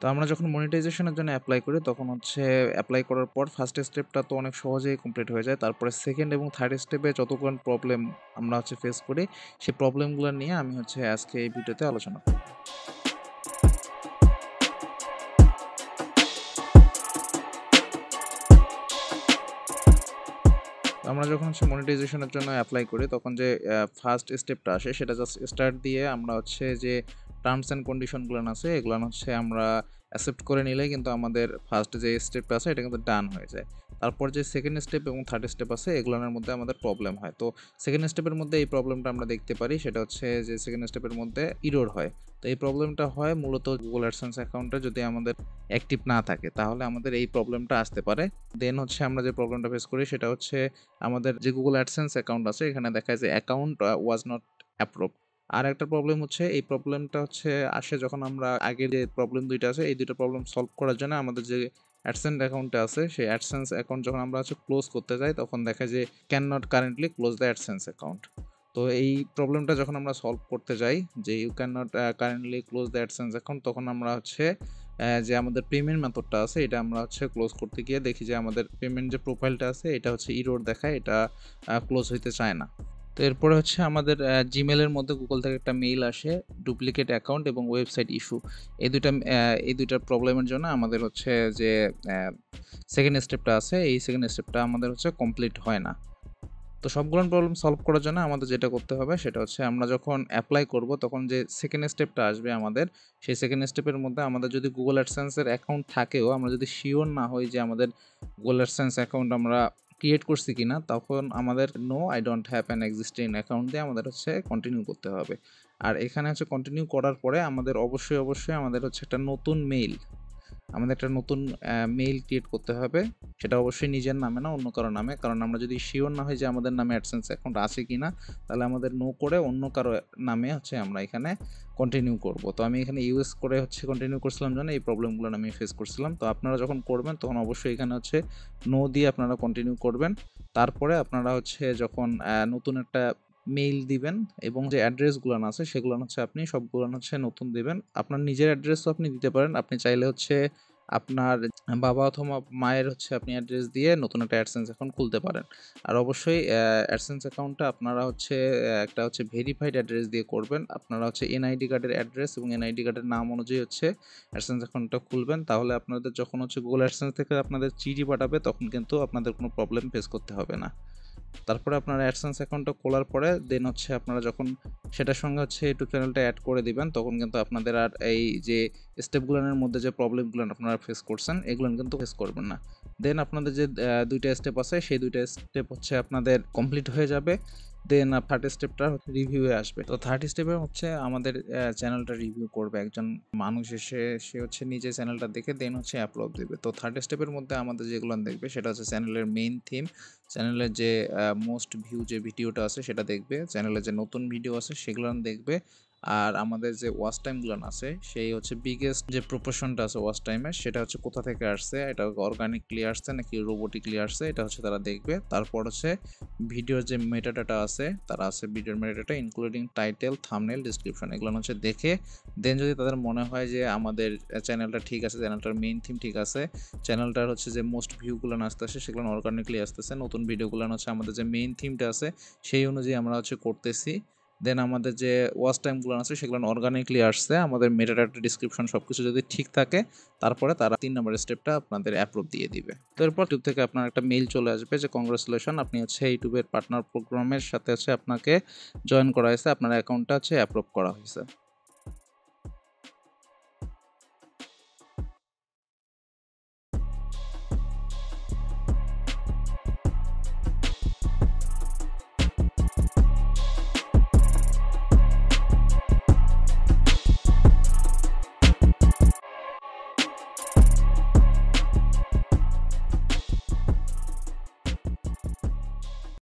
তো আমরা যখন মনিটাইজেশনের জন্য অ্যাপ্লাই করি তখন হচ্ছে অ্যাপ্লাই করার পর ফার্স্ট স্টেপটা তো অনেক সহজেই কমপ্লিট হয়ে যায়। তারপরে সেকেন্ড এবং থার্ড স্টেপে যতগুলো প্রবলেম আমরা হচ্ছে ফেস করি, সেই প্রবলেমগুলো নিয়ে আমি হচ্ছে আজকে এই ভিডিওতে আলোচনা করব। আমরা যখন হচ্ছে মনিটাইজেশনের জন্য অ্যাপ্লাই করি তখন যে ফার্স্ট স্টেপটা আসে সেটা জাস্ট স্টার্ট দিয়ে আমরা হচ্ছে যে টার্মস অ্যান্ড কন্ডিশনগুলো আছে এগুলো হচ্ছে আমরা অ্যাকসেপ্ট করে নিলেই কিন্তু আমাদের ফার্স্ট যে স্টেপটা আছে এটা কিন্তু ডান হয়ে যায়। তারপর যে সেকেন্ড স্টেপ এবং থার্ড স্টেপ আছে এগুলোর মধ্যে আমাদের প্রবলেম হয়। তো সেকেন্ড স্টেপের মধ্যে এই প্রবলেমটা আমরা দেখতে পারি, সেটা হচ্ছে যে সেকেন্ড স্টেপের মধ্যে ইরর হয়। তো এই প্রবলেমটা হয় মূলত গুগল অ্যাডসেন্স অ্যাকাউন্টে যদি আমাদের অ্যাক্টিভ না থাকে তাহলে আমাদের এই প্রবলেমটা আসতে পারে। দেন হচ্ছে আমরা যে প্রবলেমটা ফেস করি সেটা হচ্ছে আমাদের যে গুগল অ্যাডসেন্স অ্যাকাউন্ট আছে এখানে দেখায় যে অ্যাকাউন্ট ওয়াজ নট অ্যাপ্রুভ। আর একটা প্রবলেম হচ্ছে এই প্রবলেমটা হচ্ছে আসে যখন আমরা আগের যে প্রবলেম দুইটা আছে এই দুইটা প্রবলেম সলভ করার জন্য আমাদের যে অ্যাডসেন্স অ্যাকাউন্টটা আছে সেই অ্যাডসেন্স অ্যাকাউন্ট যখন আমরা হচ্ছে ক্লোজ করতে যাই তখন দেখা যায় can not currently close the AdSense account. তো এই প্রবলেমটা যখন আমরা সলভ করতে যাই যে you can not currently close the AdSense account, তখন আমরা হচ্ছে যে আমাদের পেমেন্ট মেথডটা আছে এটা আমরা হচ্ছে ক্লোজ করতে গিয়ে দেখি যে আমাদের পেমেন্ট যে প্রোফাইলটা আছে এটা হচ্ছে ইরর দেখায়, এটা ক্লোজ হইতে চায় না। তো এরপরে হচ্ছে আমাদের জিমেলের মধ্যে গুগল থেকে একটা মেইল আসে ডুপ্লিকেট অ্যাকাউন্ট এবং ওয়েবসাইট ইস্যু। এই দুইটা প্রবলেমের জন্য আমাদের হচ্ছে যে সেকেন্ড স্টেপটা আছে এই সেকেন্ড স্টেপটা আমাদের হচ্ছে কমপ্লিট হয় না। তো সবগুলো প্রবলেম সলভ করার জন্য আমাদের যেটা করতে হবে সেটা হচ্ছে আমরা যখন অ্যাপ্লাই করব তখন যে সেকেন্ড স্টেপটা আসবে আমাদের, সেই সেকেন্ড স্টেপের মধ্যে আমাদের যদি গুগল অ্যাডসেন্সের অ্যাকাউন্ট থাকেও আমরা যদি শিওর না হই যে আমাদের গুগল অ্যাডসেন্স অ্যাকাউন্ট আমরা ক্রিয়েট করছি কিনা, তখন আমাদের no I don't have an existing account দিয়ে আমাদের হচ্ছে কন্টিনিউ করতে হবে। আর এখানে হচ্ছে কন্টিনিউ করার পরে আমাদের অবশ্যই আমাদের হচ্ছে একটা নতুন মেইল ক্রিয়েট করতে হবে। সেটা অবশ্যই নিজের নামে না, অন্য কারো নামে। কারণ আমরা যদি শিওর না হই যে আমাদের নামে অ্যাডসেন্স অ্যাকাউন্ট আছে কিনা, তাহলে আমাদের নো করে অন্য কারো নামে হচ্ছে আমরা এখানে কন্টিনিউ করব। তো আমি এখানে ইউএস করে হচ্ছে কন্টিনিউ করছিলাম জন্য এই প্রবলেমগুলো আমি ফেস করছিলাম। তো আপনারা যখন করবেন তখন অবশ্যই এখানে হচ্ছে নো দিয়ে আপনারা কন্টিনিউ করবেন। তারপরে আপনারা হচ্ছে যখন নতুন একটা মেইল দিবেন এবং যে অ্যাড্রেসগুলো আছে সেগুলো হচ্ছে আপনি সবগুলো হচ্ছে নতুন দিবেন। আপনার নিজের অ্যাড্রেসও আপনি দিতে পারেন। আপনি চাইলে হচ্ছে আপনার বাবা অথবা মায়ের হচ্ছে আপনি অ্যাড্রেস দিয়ে নতুন একটা অ্যাডসেন্স অ্যাকাউন্ট খুলতে পারেন। আর অবশ্যই অ্যাডসেন্স অ্যাকাউন্টটা আপনারা হচ্ছে একটা হচ্ছে ভেরিফাইড অ্যাড্রেস দিয়ে করবেন। আপনারা হচ্ছে এনআইডি কার্ডের অ্যাড্রেস এবং এনআইডি কার্ডের নাম অনুযায়ী হচ্ছে অ্যাডসেন্স অ্যাকাউন্টটা খুলবেন। তাহলে আপনাদের যখন হচ্ছে গুগল অ্যাডসেন্স থেকে আপনাদের চিঠি পাঠাবে তখন কিন্তু আপনাদের কোনো প্রবলেম ফেস করতে হবে না। তারপরে আপনারা অ্যাডসেন্স অ্যাকাউন্টটা খোলার পরে দেন হচ্ছে আপনারা যখন সেটার সঙ্গে হচ্ছে ইউটিউব চ্যানেলটা অ্যাড করে দিবেন তখন কিন্তু আপনাদের আর এই যে স্টেপগুলোর মধ্যে যে প্রবলেমগুলো আপনারা ফেস করছেন এগুলো কিন্তু ফেস করবেন না। দেন আপনাদের যে দুইটা স্টেপ আছে সেই দুইটা স্টেপ হচ্ছে আপনাদের কমপ্লিট হয়ে যাবে। দেন থার্ড স্টেপটা রিভিউয়ে আসবে। তো থার্ড স্টেপে হচ্ছে আমাদের চ্যানেলটা রিভিউ করবে একজন মানুষ এসে, সে হচ্ছে নিজে চ্যানেলটা দেখে দেন হচ্ছে আপলোড দেবে। তো থার্ড স্টেপের মধ্যে আমাদের যেগুলো দেখবে সেটা হচ্ছে চ্যানেলের মেইন থিম, চ্যানেলের যে মোস্ট ভিউ যে ভিডিওটা আছে সেটা দেখবে, চ্যানেলে যে নতুন ভিডিও আছে সেগুলো দেখবে। আর আমাদের যে ওয়াচ টাইমগুলো আছে সেই হচ্ছে বিগেস্ট যে প্রপোর্শনটা আছে ওয়াচ টাইমের সেটা হচ্ছে কোথা থেকে আসছে, এটা অর্গানিকলি আসছে নাকি রোবোটিকলি আসছে, এটা হচ্ছে তারা দেখবে। তারপর হচ্ছে ভিডিওর যে মেটাডাটা আছে তারা আছে ভিডিওর metadata including title, thumbnail, description এগুলো হচ্ছে দেখে দেন যদি তাদের মনে হয় যে আমাদের চ্যানেলটা ঠিক আছে, চ্যানেলটার মেইন থিম ঠিক আছে, চ্যানেলটার হচ্ছে যে মোস্ট ভিউগুলো আসতেছে সেগুলো অর্গানিকলি আসতেছে, নতুন ভিডিওগুলো হচ্ছে আমাদের যে মেইন থিমটা আছে সেই অনুযায়ী আমরা হচ্ছে করতেছি, দেন আমাদের যে ওয়াচ টাইমগুলো আছে সেগুলো অর্গানিকলি আসছে, আমাদের মেটাডাটা ডিসক্রিপশন সবকিছু যদি ঠিক থাকে তারপরে তারা 3 নম্বর স্টেপটা আপনাদের অ্যাপ্রুভ দিয়ে দিবে। তো এরপর ইউটিউব থেকে আপনার একটা মেইল চলে আসবে যে কংগ্রেচুলেশন, আপনি হচ্ছে ইউটিউবের পার্টনার প্রোগ্রামের সাথে হচ্ছে আপনাকে জয়েন করা হয়েছে, আপনার অ্যাকাউন্টটা হচ্ছে অ্যাপ্রুভ করা হয়েছে।